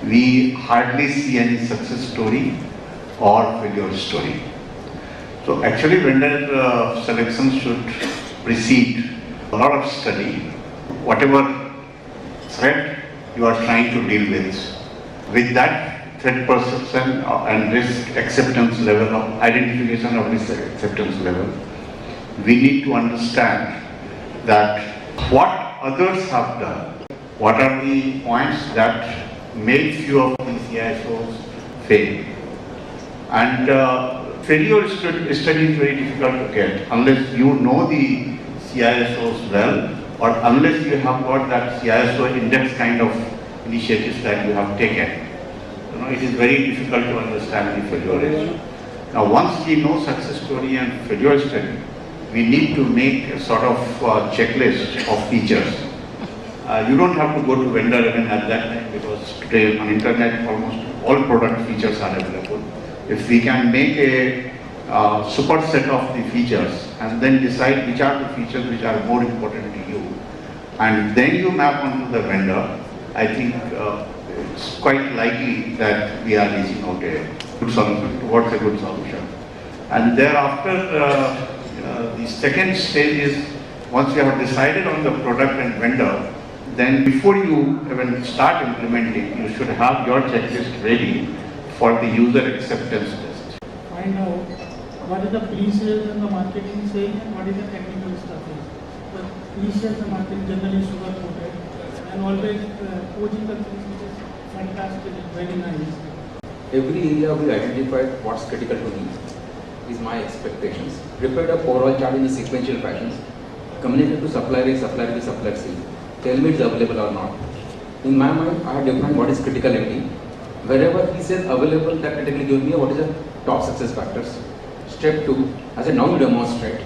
we hardly see any success story or failure story. So actually vendor selection should precede a lot of study, whatever threat you are trying to deal with. With that threat perception and risk acceptance level, of identification of risk acceptance level, we need to understand that what others have done, what are the points that made few of the CISOs fail. And failure study is very difficult to get unless you know the CISOs well, or unless you have got that CISO index kind of initiatives that you have taken. It is very difficult to understand the failure is. Now, once we know success story and failure study, we need to make a sort of checklist of features. You don't have to go to vendor even at that time, because today on internet almost all product features are available. If we can make a super set of the features and then decide which are the features which are more important to you, and then you map onto the vendor, I think it's quite likely that we are reaching out a good solution, towards a good solution. And thereafter, the second stage is, once you have decided on the product and vendor, then before you even start implementing, you should have your checklist ready for the user acceptance test. Find out what is the pre-sales and the marketing saying and what is the technical stuff is. The pre-sales and marketing generally sugar-coated and always posing the things which is fantastic, very nice. Every area we identified what's critical to me is my expectations. Prepared a overall chart in a sequential fashion. Communicate to supplier A, supplier B, supplier C. Tell me it's available or not. In my mind, I had defined what is critical MD. Wherever he says available, that critically gives me what is the top success factors. Step 2, I said now you demonstrate.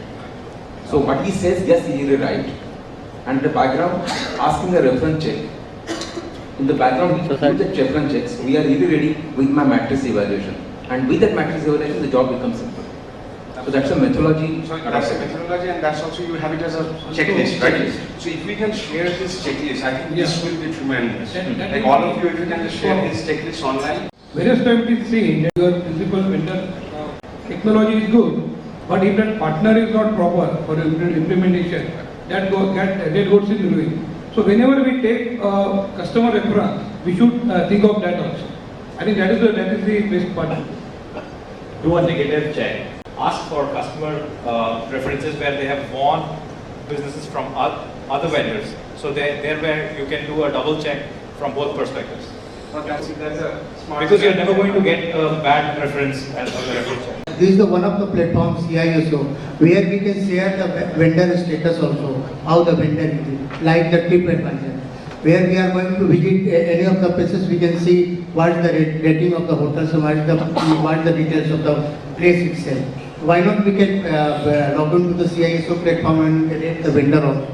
So what he says, yes, he is right. And the background, asking a reference check. In the background, we do the reference checks. We are really ready with my matrix evaluation. And with that matrix evaluation, the job becomes simple. So that's a methodology. So that's a methodology, and that's also you have it as a checklist, right? So if we can share this checklist, I think this will be tremendous. Like all of you, if you can just share this checklist online. Various times we say that your principal vendor technology is good, but if that partner is not proper for implementation, that goes in ruin. So whenever we take customer reference, we should think of that also. I think that is the best part. Do a negative check. Ask for customer preferences where they have won businesses from other vendors. So there where you can do a double check from both perspectives. That's a smart. Because you're never going to get a bad reference as a reference check. This is the one of the platforms CISO where we can share the vendor status also, how the vendor is, like the TripAdvisor, where we are going to visit any of the places, we can see what is the rating of the hotels and what is the details of the place itself. Why not we can log into the CISO platform and rate the vendor also.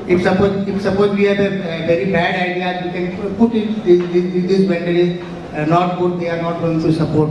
If suppose we have a very bad idea, we can put it, this vendor is not good, they are not going to support.